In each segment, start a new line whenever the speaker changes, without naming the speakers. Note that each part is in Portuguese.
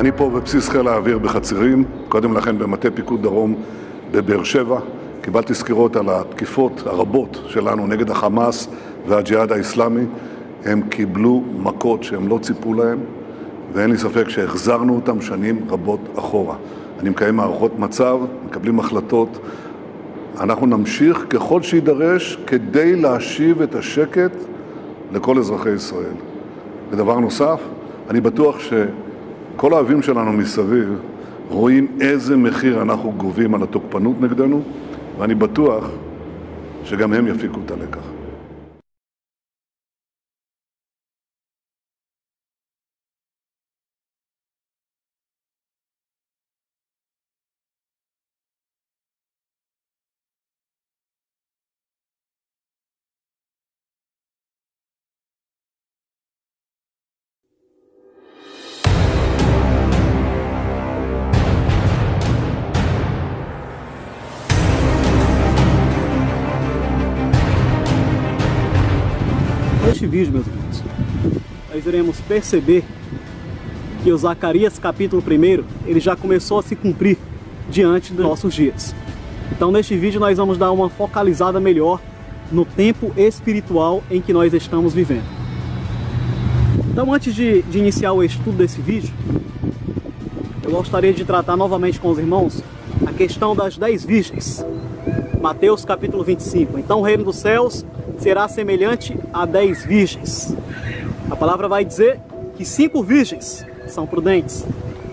אני פה בבסיס חיל האוויר בחצירים, קודם לכן במטה פיקוד דרום בבאר שבע. קיבלתי סקירות על התקיפות הרבות שלנו נגד החמאס והג'יהאד האסלאמי. הם קיבלו מכות שהם לא ציפו להם, ואין לי ספק שהחזרנו אותם שנים רבות אחורה. אני מקיים מערכות מצב, מקבלים החלטות. אנחנו נמשיך ככל שידרש כדי להשיב את השקט לכל אזרחי ישראל. ודבר נוסף, אני בטוח שכל האוהבים שלנו מסביב רואים איזה מחיר אנחנו גובים על התוקפנות נגדנו, ואני בטוח שגם הם יפיקו את הלקח.
Neste vídeo, meus irmãos, nós iremos perceber que o Zacarias capítulo 1, ele já começou a se cumprir diante dos nossos dias. Então neste vídeo nós vamos dar uma focalizada melhor no tempo espiritual em que nós estamos vivendo. Então antes de iniciar o estudo desse vídeo, eu gostaria de tratar novamente com os irmãos a questão das 10 virgens. Mateus capítulo 25. Então o reino dos céus será semelhante a 10 virgens. A palavra vai dizer que 5 virgens são prudentes,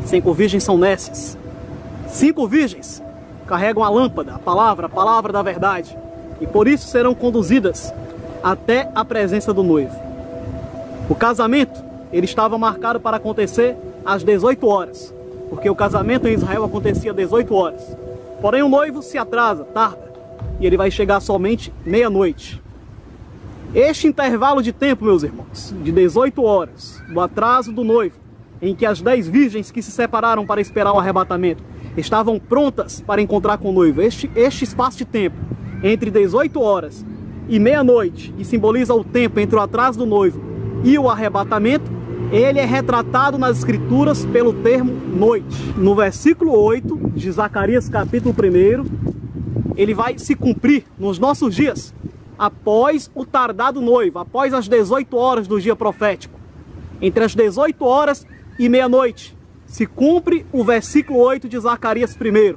5 virgens são nécias, 5 virgens carregam a lâmpada, a palavra da verdade, e por isso serão conduzidas até a presença do noivo. O casamento, ele estava marcado para acontecer às 18 horas, porque o casamento em Israel acontecia às 18 horas. Porém o noivo se atrasa, tarda, e ele vai chegar somente meia-noite. Este intervalo de tempo, meus irmãos, de 18 horas, do atraso do noivo, em que as 10 virgens que se separaram para esperar o arrebatamento estavam prontas para encontrar com o noivo, este espaço de tempo, entre 18 horas e meia-noite, que simboliza o tempo entre o atraso do noivo e o arrebatamento, ele é retratado nas escrituras pelo termo noite. No versículo 8 de Zacarias capítulo 1, ele vai se cumprir nos nossos dias, após o tardado noivo, após as 18 horas do dia profético. Entre as 18 horas e meia-noite, se cumpre o versículo 8 de Zacarias 1.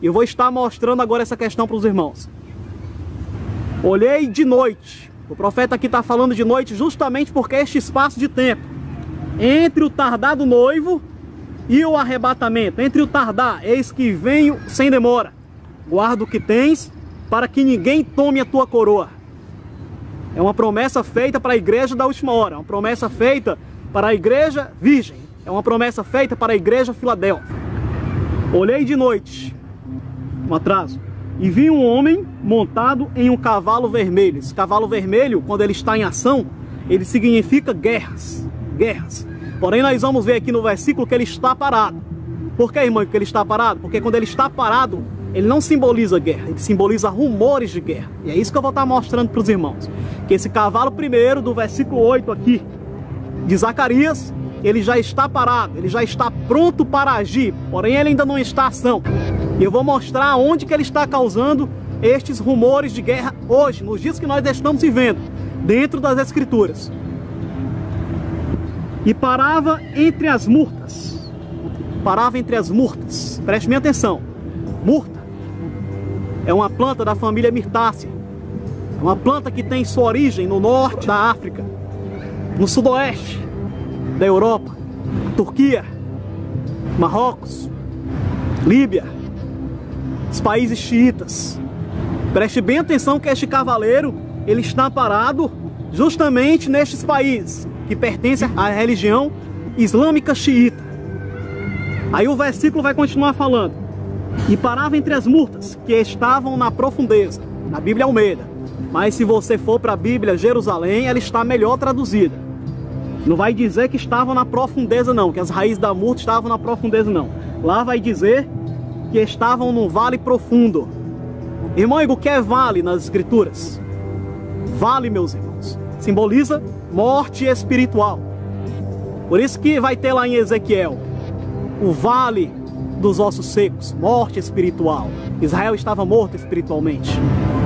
E eu vou estar mostrando agora essa questão para os irmãos. Olhei de noite. O profeta aqui está falando de noite justamente porque este espaço de tempo, entre o tardado noivo e o arrebatamento, entre o tardar, eis que venho sem demora. Guarda o que tens, para que ninguém tome a tua coroa. É uma promessa feita para a igreja da última hora, uma promessa feita para a igreja virgem, é uma promessa feita para a igreja Filadélfia. Olhei de noite, um atraso, e vi um homem montado em um cavalo vermelho. Esse cavalo vermelho, quando ele está em ação, ele significa guerras, guerras. Porém nós vamos ver aqui no versículo que ele está parado. Por que, irmão, que ele está parado? Porque quando ele está parado, ele não simboliza guerra, ele simboliza rumores de guerra. E é isso que eu vou estar mostrando para os irmãos. Que esse cavalo primeiro, do versículo 8 aqui, de Zacarias, ele já está parado, ele já está pronto para agir. Porém ele ainda não está em ação. E eu vou mostrar onde que ele está causando estes rumores de guerra hoje, nos dias que nós estamos vivendo, dentro das Escrituras. E parava entre as murtas. Parava entre as murtas. Preste minha atenção. Murta é uma planta da família Mirtácea. É uma planta que tem sua origem no norte da África, no sudoeste da Europa, Turquia, Marrocos, Líbia, os países xiitas. Preste bem atenção que este cavaleiro, ele está parado justamente nestes países que pertencem à religião islâmica xiita. Aí o versículo vai continuar falando. E parava entre as murtas que estavam na profundeza. Na Bíblia Almeida. Mas se você for para a Bíblia Jerusalém, ela está melhor traduzida. Não vai dizer que estavam na profundeza não, que as raízes da murta estavam na profundeza não. Lá vai dizer que estavam num vale profundo. Irmão, o que é vale nas Escrituras? Vale, meus irmãos, simboliza morte espiritual. Por isso que vai ter lá em Ezequiel o vale dos ossos secos, morte espiritual. Israel estava morto espiritualmente.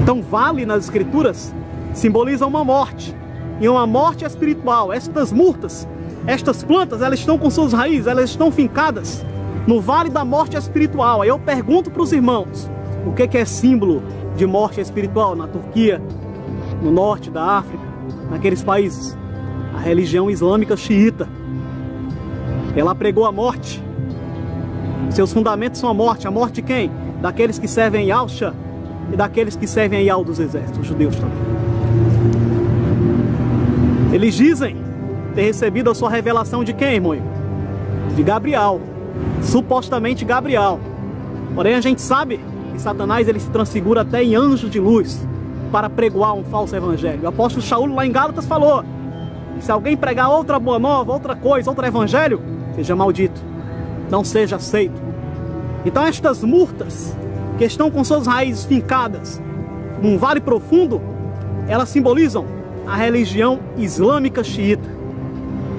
Então, vale nas escrituras simboliza uma morte, e uma morte espiritual. Estas murtas, estas plantas, elas estão com suas raízes, elas estão fincadas no vale da morte espiritual. Aí eu pergunto para os irmãos, o que é símbolo de morte espiritual na Turquia, no norte da África, naqueles países? A religião islâmica xiita. Ela pregou a morte. Seus fundamentos são a morte. A morte de quem? Daqueles que servem a Yahshua e daqueles que servem a Yahweh dos exércitos, os judeus também. Eles dizem ter recebido a sua revelação de quem, irmão? De Gabriel. Supostamente Gabriel. Porém, a gente sabe que Satanás ele se transfigura até em anjo de luz para pregoar um falso evangelho. O apóstolo Shaul lá em Gálatas falou: se alguém pregar outra boa nova, outra coisa, outro evangelho, seja maldito, não seja aceito. Então estas murtas que estão com suas raízes fincadas num vale profundo, elas simbolizam a religião islâmica xiita,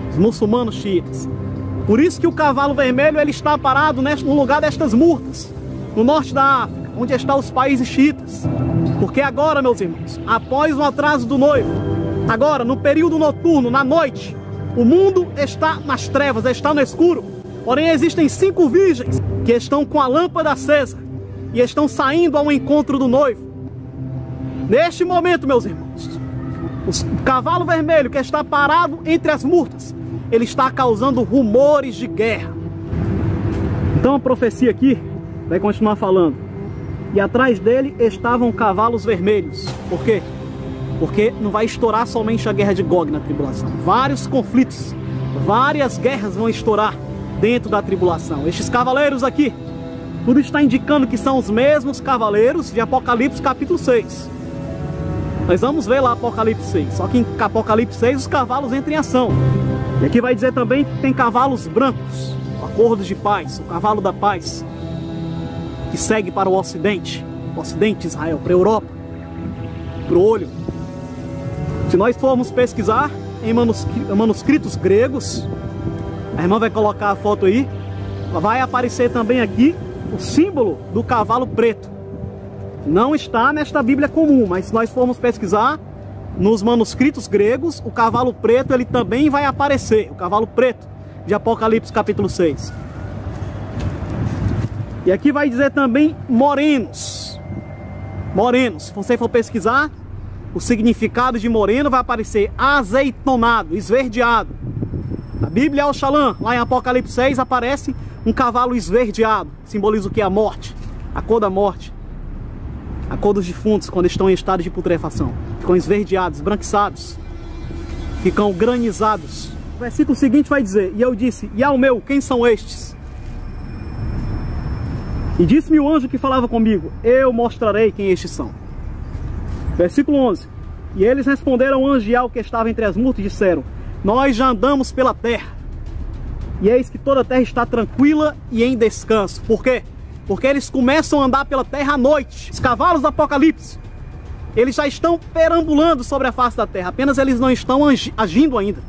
os muçulmanos xiitas. Por isso que o cavalo vermelho ele está parado no lugar destas murtas, no norte da África, onde estão os países xiitas. Porque agora, meus irmãos, após o atraso do noivo, agora no período noturno, na noite, o mundo está nas trevas, está no escuro. Porém, existem 5 virgens que estão com a lâmpada acesa e estão saindo ao encontro do noivo. Neste momento, meus irmãos, o cavalo vermelho que está parado entre as murtas, ele está causando rumores de guerra. Então a profecia aqui vai continuar falando. E atrás dele estavam cavalos vermelhos. Por quê? Porque não vai estourar somente a guerra de Gog na tribulação. Vários conflitos, várias guerras vão estourar dentro da tribulação. Estes cavaleiros aqui, tudo está indicando que são os mesmos cavaleiros de Apocalipse capítulo 6. Nós vamos ver lá Apocalipse 6. Só que em Apocalipse 6 os cavalos entram em ação. E aqui vai dizer também que tem cavalos brancos, acordos de paz, o cavalo da paz, que segue para o ocidente de Israel, para a Europa, para o olho. Se nós formos pesquisar em manuscritos gregos, a irmã vai colocar a foto aí, vai aparecer também aqui o símbolo do cavalo preto. Não está nesta Bíblia comum, mas se nós formos pesquisar nos manuscritos gregos, o cavalo preto ele também vai aparecer, o cavalo preto de Apocalipse capítulo 6. E aqui vai dizer também morenos. Morenos, se você for pesquisar, o significado de moreno vai aparecer azeitonado, esverdeado. Na Bíblia Al-Shalom, lá em Apocalipse 6, aparece um cavalo esverdeado. Simboliza o que? A morte, a cor da morte. A cor dos defuntos quando estão em estado de putrefação. Ficam esverdeados, esbranquiçados. Ficam granizados. O versículo seguinte vai dizer: e eu disse, e ao meu, quem são estes? E disse-me o anjo que falava comigo, eu mostrarei quem estes são. Versículo 11. E eles responderam ao anjo e ao que estava entre as murtas e disseram, nós já andamos pela terra. E eis que toda a terra está tranquila e em descanso. Por quê? Porque eles começam a andar pela terra à noite. Os cavalos do Apocalipse, eles já estão perambulando sobre a face da terra. Apenas eles não estão agindo ainda.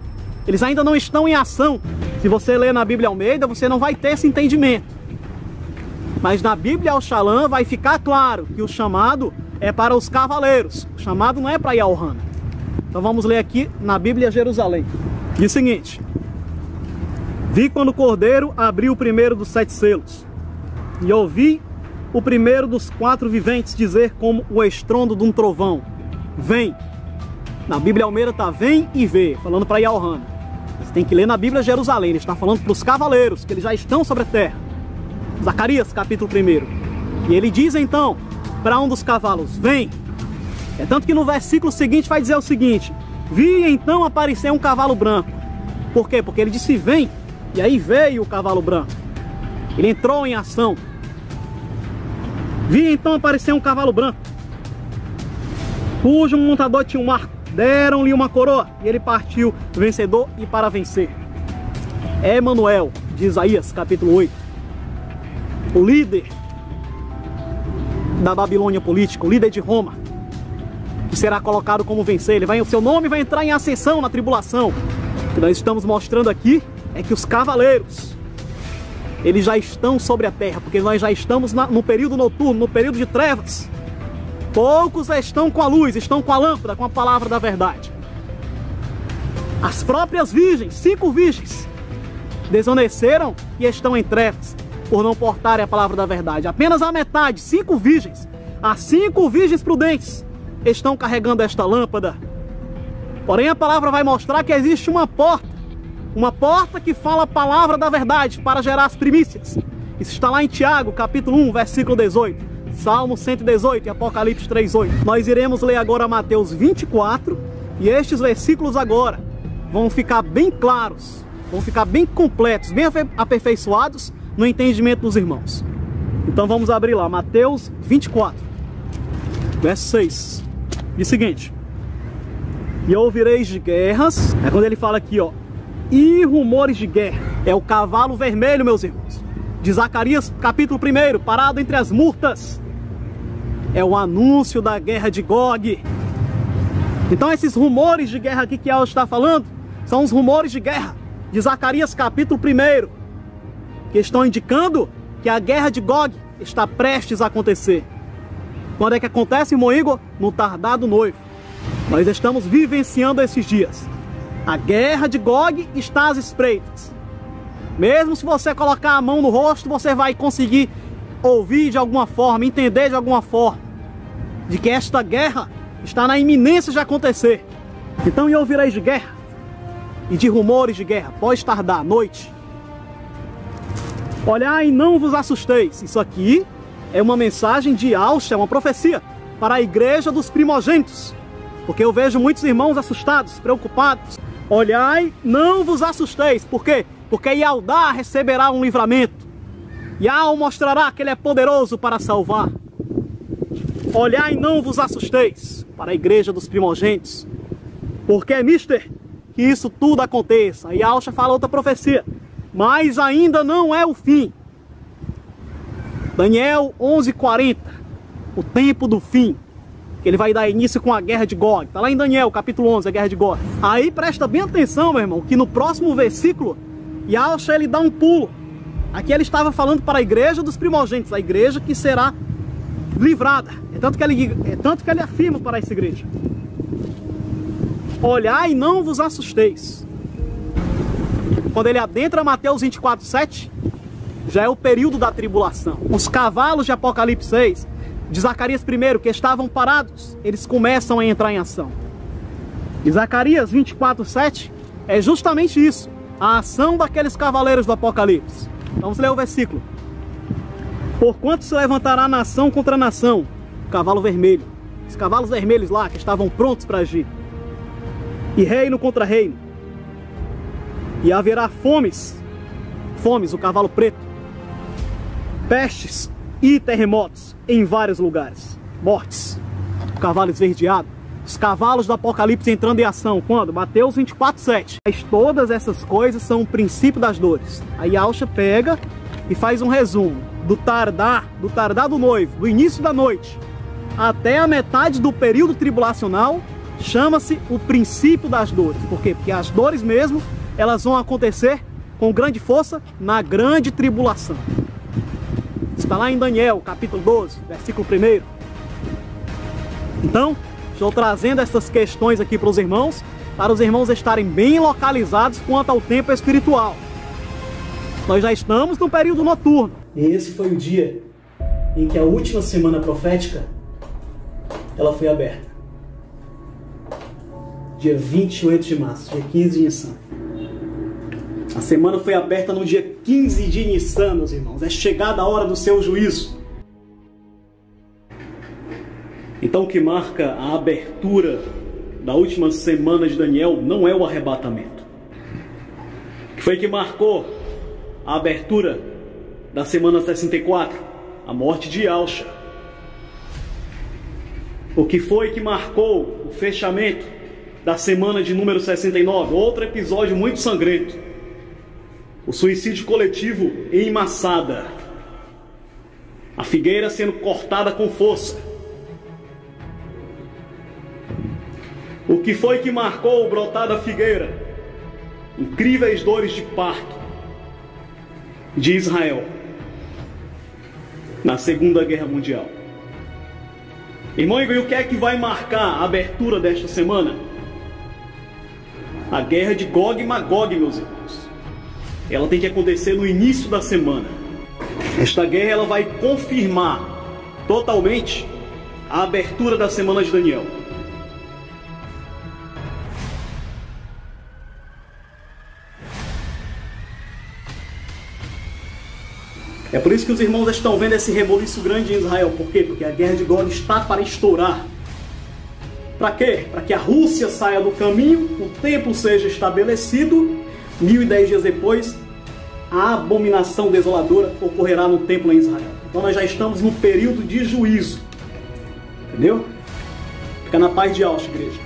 Eles ainda não estão em ação. Se você ler na Bíblia Almeida, você não vai ter esse entendimento. Mas na Bíblia Al-Shalom vai ficar claro que o chamado é para os cavaleiros. O chamado não é para Yaohana. Então vamos ler aqui na Bíblia Jerusalém. Diz o seguinte: vi quando o Cordeiro abriu o primeiro dos 7 selos. E ouvi o primeiro dos 4 viventes dizer como o estrondo de um trovão, vem. Na Bíblia Almeida está vem e vê, falando para Yaohana. Você tem que ler na Bíblia Jerusalém, ele está falando para os cavaleiros, que eles já estão sobre a terra. Zacarias capítulo 1. E ele diz então para um dos cavalos, vem. É tanto que no versículo seguinte vai dizer o seguinte: vi então aparecer um cavalo branco. Por quê? Porque ele disse vem, e aí veio o cavalo branco. Ele entrou em ação. Vi então aparecer um cavalo branco, cujo montador tinha um arco. Deram-lhe uma coroa e ele partiu vencedor e para vencer. É Emanuel, de Isaías capítulo 8. O líder da Babilônia política, o líder de Roma, que será colocado como vencer. O seu nome vai entrar em ascensão na tribulação. O que nós estamos mostrando aqui é que os cavaleiros, eles já estão sobre a terra, porque nós já estamos no período noturno, no período de trevas. Poucos estão com a luz, estão com a lâmpada, com a palavra da verdade. As próprias virgens, 5 virgens, desoneceram e estão em trevas, por não portarem a palavra da verdade. Apenas a metade, 5 virgens, as 5 virgens prudentes, estão carregando esta lâmpada. Porém, a palavra vai mostrar que existe uma porta que fala a palavra da verdade para gerar as primícias. Isso está lá em Tiago, capítulo 1, versículo 18, Salmo 118 e Apocalipse 3:8. Nós iremos ler agora Mateus 24, e estes versículos agora vão ficar bem claros, vão ficar bem completos, bem aperfeiçoados no entendimento dos irmãos. Então vamos abrir lá, Mateus 24, verso 6. Diz o seguinte: e ouvireis de guerras, é quando ele fala aqui, ó, e rumores de guerra. É o cavalo vermelho, meus irmãos, de Zacarias capítulo 1, parado entre as murtas. É o anúncio da guerra de Gog. Então esses rumores de guerra aqui que ela está falando são os rumores de guerra de Zacarias capítulo 1, que estão indicando que a guerra de Gog está prestes a acontecer. Quando é que acontece, irmão Igor? No tardar do noivo. Nós estamos vivenciando esses dias. A guerra de Gog está às espreitas. Mesmo se você colocar a mão no rosto, você vai conseguir ouvir de alguma forma, entender de alguma forma, de que esta guerra está na iminência de acontecer. Então, e ouvireis de guerra e de rumores de guerra, pode tardar à noite. Olhai e não vos assusteis. Isso aqui é uma mensagem de Alcha, é uma profecia para a igreja dos primogênitos. Porque eu vejo muitos irmãos assustados, preocupados. Olhai, não vos assusteis. Por quê? Porque Yahudá receberá um livramento. Yahweh mostrará que ele é poderoso para salvar. Olhai, não vos assusteis, para a igreja dos primogênitos. Porque é mister que isso tudo aconteça. E Alcha fala outra profecia. Mas ainda não é o fim. Daniel 11:40. O tempo do fim. Ele vai dar início com a guerra de Gog. Está lá em Daniel, capítulo 11, a guerra de Gog. Aí presta bem atenção, meu irmão, que no próximo versículo, Yahshua, ele dá um pulo. Aqui ele estava falando para a igreja dos primogênitos, a igreja que será livrada. É tanto que ele afirma para essa igreja: olhai e não vos assusteis. Quando ele adentra Mateus 24:7, já é o período da tribulação. Os cavalos de Apocalipse 6, de Zacarias 1, que estavam parados, eles começam a entrar em ação. E Zacarias 24:7 é justamente isso, a ação daqueles cavaleiros do Apocalipse. Vamos ler o versículo. Porquanto se levantará nação contra nação, cavalo vermelho, os cavalos vermelhos lá que estavam prontos para agir, e reino contra reino, e haverá fomes, o cavalo preto, pestes e terremotos em vários lugares, mortes, o cavalo esverdeado, os cavalos do Apocalipse entrando em ação. Quando? Mateus 24:7. Mas todas essas coisas são o princípio das dores. Aí Alcha pega e faz um resumo do tardar do noivo, do início da noite até a metade do período tribulacional, chama-se o princípio das dores. Por quê? Porque as dores mesmo, elas vão acontecer com grande força na grande tribulação. Está lá em Daniel, capítulo 12, versículo 1. Então, estou trazendo essas questões aqui para os irmãos estarem bem localizados quanto ao tempo espiritual. Nós já estamos no período noturno. E esse foi o dia em que a última semana profética ela foi aberta. Dia 28 de março, dia 15 de Nissan. A semana foi aberta no dia 15 de Nissan, meus irmãos. É chegada a hora do seu juízo. Então o que marca a abertura da última semana de Daniel não é o arrebatamento. O que foi que marcou a abertura da semana 64? A morte de Alcha. O que foi que marcou o fechamento da semana de número 69? Outro episódio muito sangrento. O suicídio coletivo em Massada. A figueira sendo cortada com força. O que foi que marcou o brotar da figueira? Incríveis dores de parto. de Israel na Segunda Guerra Mundial. Irmão, e o que é que vai marcar a abertura desta semana? A guerra de Gog e Magog, meus irmãos. Ela tem que acontecer no início da semana. Esta guerra ela vai confirmar totalmente a abertura da semana de Daniel. É por isso que os irmãos estão vendo esse reboliço grande em Israel. Por quê? Porque a guerra de Gog está para estourar. Para quê? Para que a Rússia saia do caminho, o templo seja estabelecido. 1010 dias depois, a abominação desoladora ocorrerá no templo em Israel. Então nós já estamos no período de juízo. Entendeu? Fica na paz de Deus, igreja.